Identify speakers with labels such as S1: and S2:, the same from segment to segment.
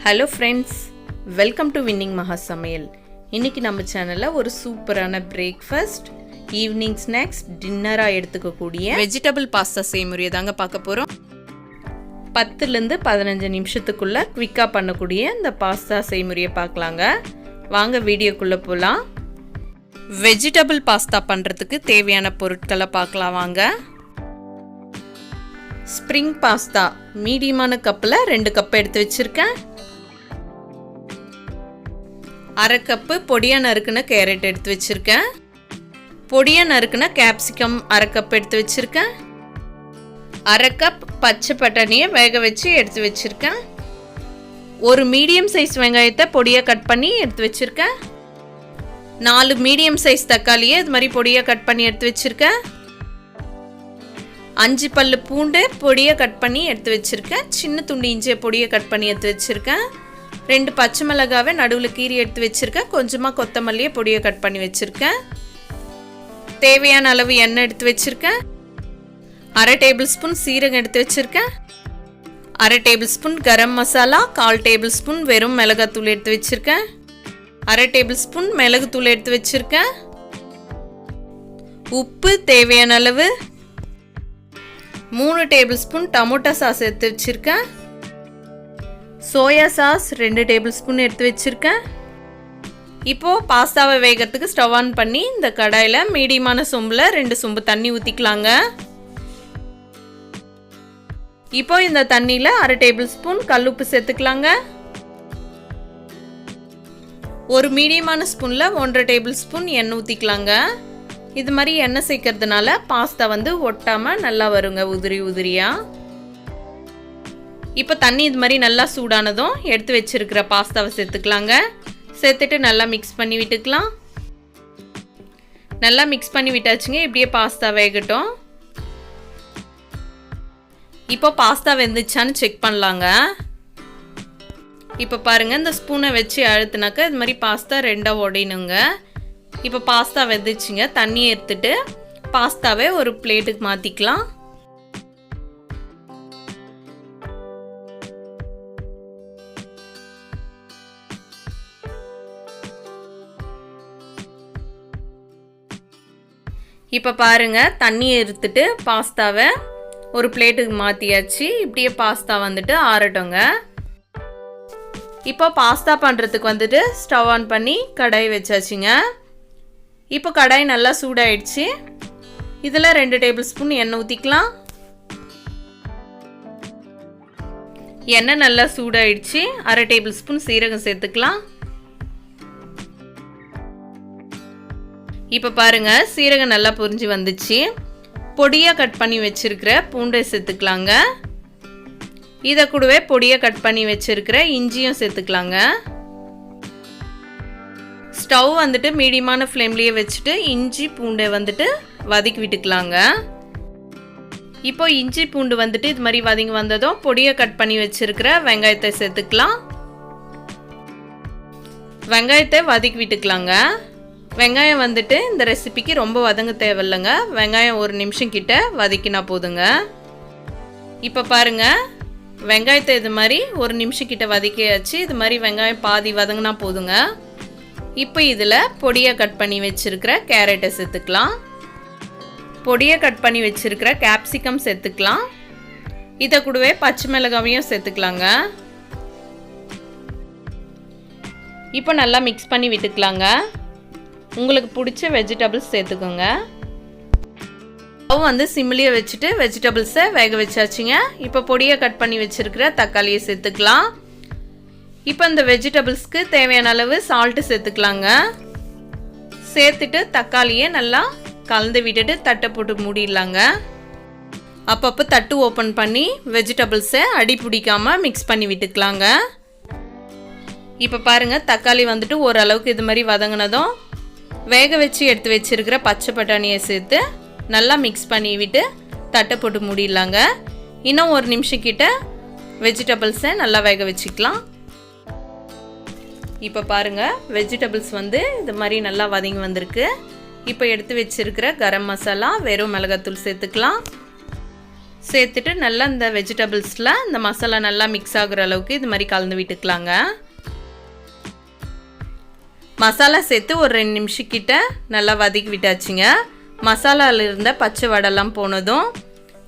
S1: Hello friends, welcome to winning Maha Samayal. இன்றைக்கி நம்ம சேனலில் ஒரு சூப்பரான பிரேக்ஃபாஸ்ட், ஈவினிங் ஸ்நாக்ஸ், டின்னராக எடுத்துக்கக்கூடிய வெஜிடபிள் பாஸ்தா செய்முறையை தாங்க பார்க்க போகிறோம். 10லேருந்து 15 நிமிஷத்துக்குள்ளே குவிக்காக பண்ணக்கூடிய இந்த பாஸ்தா செய்முறையை பார்க்கலாங்க. வாங்க வீடியோக்குள்ளே போகலாம். வெஜிடபிள் பாஸ்தா பண்ணுறதுக்கு தேவையான பொருட்களை பார்க்கலாம் வாங்க. ஸ்ப்ரிங் பாஸ்தா மீடியமான கப்பில் 2 கப் எடுத்து வச்சுருக்கேன். 1/2 கப்பு பொடியாக நறுக்குன கேரட் எடுத்து வச்சுருக்கேன். பொடியாக நறுக்குன கேப்சிகம் 1/2 கப் எடுத்து வச்சுருக்கேன். 1/2 கப் பச்சை பட்டாணியை வேக வச்சு எடுத்து வச்சுருக்கேன். ஒரு மீடியம் சைஸ் வெங்காயத்தை பொடியாக கட் பண்ணி எடுத்து வச்சுருக்கேன். 4 மீடியம் சைஸ் தக்காளியை இது மாதிரி பொடியாக கட் பண்ணி எடுத்து வச்சுருக்கேன். 5 பல்லு பூண்டு பொடியாக கட் பண்ணி எடுத்து வச்சுருக்கேன். சின்ன துண்டு இஞ்சியை பொடியாக கட் பண்ணி எடுத்து வச்சுருக்கேன். 2 பச்சை மிளகாவை நடுவில் கீறி எடுத்து வச்சுருக்கேன். கொஞ்சமாக கொத்தமல்லியை பொடியை கட் பண்ணி வச்சுருக்கேன். தேவையான அளவு எண்ணெய் எடுத்து வச்சுருக்கேன். 1/2 டேபிள் ஸ்பூன் சீரகம் எடுத்து வச்சுருக்கேன். 1/2 table spoon garam masala, 1/4 table spoon வெறும் மிளகாத்தூள் எடுத்து வச்சுருக்கேன். 1/2 டேபிள் ஸ்பூன் மிளகுத்தூள் எடுத்து வச்சுருக்கேன். உப்பு தேவையான அளவு. 3 டேபிள் ஸ்பூன் டொமேட்டோ சாஸ் எடுத்து வச்சுருக்கேன். சோயா சாஸ் 2 டேபிள் ஸ்பூன் எடுத்து வச்சுருக்கேன். இப்போது பாஸ்தாவை வேகிறதுக்கு ஸ்டவ் ஆன் பண்ணி இந்த கடாயில் மீடியமான சொம்பில் 2 சொம்பு தண்ணி ஊற்றிக்கலாங்க. இப்போது இந்த தண்ணியில் 1/2 டேபிள் ஸ்பூன் கல்லுப்பு சேர்த்துக்கலாங்க. ஒரு மீடியமான ஸ்பூனில் 1/2 டேபிள் ஸ்பூன் எண்ணெய் ஊற்றிக்கலாங்க. இது மாதிரி எண்ணெய் சேர்க்கறதுனால பாஸ்தா ஒட்டாமல் நல்லா வருங்க, உதிரி உதிரியாக. இப்போ தண்ணி இது மாதிரி நல்லா சூடானதும் எடுத்து வச்சிருக்கிற பாஸ்தாவை சேர்த்துக்கலாங்க. சேர்த்துட்டு நல்லா மிக்ஸ் பண்ணி விட்டுக்கலாம். நல்லா மிக்ஸ் பண்ணி விட்டாச்சுங்க. இப்படியே பாஸ்தா வேகட்டும். இப்போ பாஸ்தா வெந்துச்சான்னு செக் பண்ணலாங்க. இப்போ பாருங்கள், இந்த ஸ்பூனை வச்சு அழுத்தினாக்கா இது மாதிரி பாஸ்தா 2ஆக உடையணுங்க. இப்போ பாஸ்தா வெந்துச்சுங்க. தண்ணியை எடுத்துட்டு பாஸ்தாவை ஒரு பிளேட்டுக்கு மாற்றிக்கலாம். இப்போ பாருங்கள், தண்ணியை எடுத்துட்டு பாஸ்தாவை ஒரு பிளேட்டுக்கு மாற்றியாச்சு. இப்படியே பாஸ்தா ஆறட்டுங்க. இப்போ பாஸ்தா பண்ணுறதுக்கு ஸ்டவ் ஆன் பண்ணி கடாய் வச்சாச்சுங்க. இப்போ கடாய் நல்லா சூடாயிடுச்சு. இதில் 2 டேபிள் ஸ்பூன் எண்ணெய் ஊற்றிக்கலாம். எண்ணெய் நல்லா சூடாயிடுச்சு. 1/2 டேபிள் ஸ்பூன் சீரகம் சேர்த்துக்கலாம். இப்போ பாருங்கள், சீரகம் நல்லா பொரிஞ்சு வந்துச்சு. பொடியாக கட் பண்ணி வச்சுருக்கிற பூண்டை சேர்த்துக்கலாங்க. இதை கூடவே பொடியாக கட் பண்ணி வச்சுருக்கிற இஞ்சியும் சேர்த்துக்கலாங்க. ஸ்டவ் மீடியமான ஃப்ளேம்லேயே வச்சுட்டு இஞ்சி பூண்டை வதக்கி விட்டுக்கலாங்க. இப்போ இஞ்சி பூண்டு இது மாதிரி வதங்கி வந்ததும் பொடியாக கட் பண்ணி வச்சுருக்கிற வெங்காயத்தை சேர்த்துக்கலாம். வெங்காயத்தை வதக்கி விட்டுக்கலாங்க. வெங்காயம் இந்த ரெசிபிக்கு ரொம்ப வதங்க தேவையில்லைங்க. வெங்காயம் 1 நிமிஷம் கிட்ட வதக்கினா போதுங்க. இப்போ பாருங்கள், வெங்காயத்தை இது மாதிரி 1 நிமிஷம் கிட்ட வதக்கியாச்சு. இது மாதிரி வெங்காயம் பாதி வதங்கினா போதுங்க. இப்போ இதில் பொடியாக கட் பண்ணி வச்சுருக்கிற கேரட்டை சேர்த்துக்கலாம். பொடியாக கட் பண்ணி வச்சுருக்கிற கேப்சிகம் சேர்த்துக்கலாம். இதை கூடவே பச்சை மிளகாவையும் சேர்த்துக்கலாங்க. இப்போ நல்லா மிக்ஸ் பண்ணி விட்டுக்கலாங்க. உங்களுக்கு பிடிச்ச வெஜிடபிள்ஸ் சேர்த்துக்கோங்க. ஸ்டவ் சிம்லியை வச்சுட்டு வெஜிடபிள்ஸை வேக வச்சாச்சுங்க. இப்போ பொடியாக கட் பண்ணி வச்சுருக்கிற தக்காளியை சேர்த்துக்கலாம். இப்போ இந்த வெஜிடபிள்ஸ்க்கு தேவையான அளவு சால்ட்டு சேர்த்துக்கலாங்க. சேர்த்துட்டு தக்காளியை நல்லா கலந்து விட்டுட்டு தட்டை போட்டு மூடிடலாங்க. அப்பப்போ தட்டு ஓப்பன் பண்ணி வெஜிடபிள்ஸை அடி பிடிக்காமல் மிக்ஸ் பண்ணி விட்டுக்கலாங்க. இப்போ பாருங்கள், தக்காளி ஓரளவுக்கு இது மாதிரி வதங்கினதும் வேக வச்சு எடுத்து வச்சுருக்கிற பச்சை பட்டாணியை சேர்த்து நல்லா மிக்ஸ் பண்ணி விட்டு தட்டை போட்டு மூடிடலாங்க. இன்னும் 1 நிமிஷம் கிட்ட வெஜிடபிள்ஸை நல்லா வேக வச்சுக்கலாம். இப்போ பாருங்கள், வெஜிடபிள்ஸ் இது மாதிரி நல்லா வதங்கி வந்திருக்கு. இப்போ எடுத்து வச்சுருக்கிற கரம் மசாலா, வெறும் மிளகாத்தூள் சேர்த்துக்கலாம். சேர்த்துட்டு நல்லா இந்த வெஜிடபிள்ஸில் இந்த மசாலா நல்லா மிக்ஸ் ஆகுற அளவுக்கு இது மாதிரி கலந்து விட்டுக்கலாங்க. மசாலா சேர்த்து ஒரு 2 நிமிஷம் கிட்ட நல்லா வதக்கி விட்டாச்சுங்க. மசாலாவில் இருந்த பச்சை வடெல்லாம் போனதும்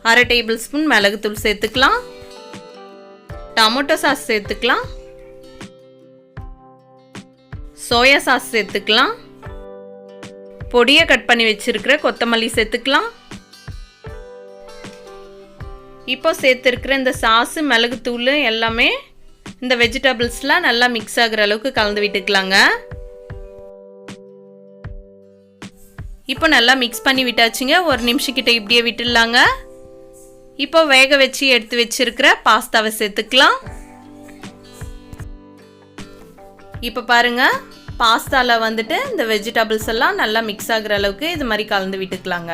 S1: 1/2 டேபிள் ஸ்பூன் மிளகுத்தூள் சேர்த்துக்கலாம். டொமேட்டோ சாஸ் சேர்த்துக்கலாம். சோயா சாஸ் சேர்த்துக்கலாம். பொடியை கட் பண்ணி வச்சிருக்கிற கொத்தமல்லி சேர்த்துக்கலாம். இப்போ சேர்த்துருக்கிற இந்த சாஸு மிளகுத்தூள் எல்லாமே இந்த வெஜிடபிள்ஸ்லாம் நல்லா மிக்ஸ் ஆகுற அளவுக்கு கலந்து விட்டுக்கலாங்க. இப்போ நல்லா மிக்ஸ் பண்ணி விட்டாச்சுங்க. 1 நிமிஷம் கிட்ட இப்படியே விட்டுடலாங்க. இப்போ வேக வச்சு எடுத்து வச்சிருக்கிற பாஸ்தாவை சேர்த்துக்கலாம். இப்போ பாருங்க, பாஸ்தாவில் வந்துட்டு இந்த வெஜிடபிள்ஸ் எல்லாம் நல்லா மிக்ஸ் ஆகுற அளவுக்கு இது மாதிரி கலந்து விட்டுக்கலாங்க.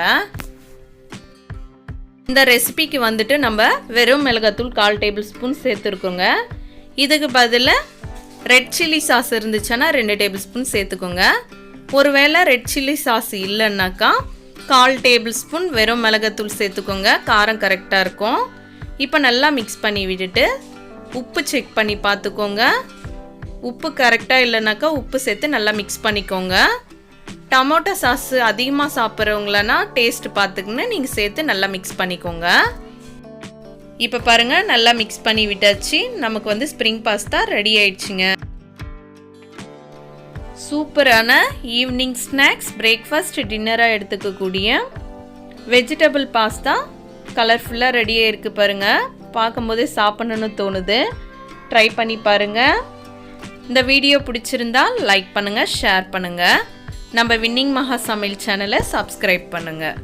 S1: இந்த ரெசிபிக்கு வந்துட்டு நம்ம வெறும் மிளகாத்தூள் 1/4 டேபிள் ஸ்பூன் சேர்த்துருக்கோங்க. இதுக்கு பதிலாக ரெட் சில்லி சாஸ் இருந்துச்சுன்னா 2 டேபிள் ஸ்பூன் சேர்த்துக்கோங்க. ஒருவேளை ரெட் சில்லி சாஸ் இல்லைன்னாக்கா 1/4 டேபிள் ஸ்பூன் வெறும் மிளகாத்தூள் சேர்த்துக்கோங்க. காரம் கரெக்டாக இருக்கும். இப்போ நல்லா மிக்ஸ் பண்ணி விட்டுட்டு உப்பு செக் பண்ணி பார்த்துக்கோங்க. உப்பு கரெக்டாக இல்லைனாக்கா உப்பு சேர்த்து நல்லா மிக்ஸ் பண்ணிக்கோங்க. டொமேட்டோ சாஸ் அதிகமாக சாப்பிட்றவங்களனா டேஸ்ட் பார்த்துக்குன்னு நீங்கள் சேர்த்து நல்லா மிக்ஸ் பண்ணிக்கோங்க. இப்போ பாருங்கள், நல்லா மிக்ஸ் பண்ணி விட்டாச்சு. நமக்கு வந்து ஸ்ப்ரிங் பாஸ்தா ரெடி ஆயிடுச்சுங்க. சூப்பரான ஈவினிங் ஸ்நாக்ஸ், பிரேக்ஃபாஸ்ட், டின்னராக எடுத்துக்கக்கூடிய வெஜிடபிள் பாஸ்தா கலர்ஃபுல்லாக ரெடியாக இருக்குது பாருங்கள். பார்க்கும்போதே சாப்பிடணுன்னு தோணுது. ட்ரை பண்ணி பாருங்கள். இந்த வீடியோ பிடிச்சிருந்தா லைக் பண்ணுங்கள், ஷேர் பண்ணுங்கள். நம்ம வின்னிங் மகா சமையல் சேனலை சப்ஸ்கிரைப் பண்ணுங்கள்.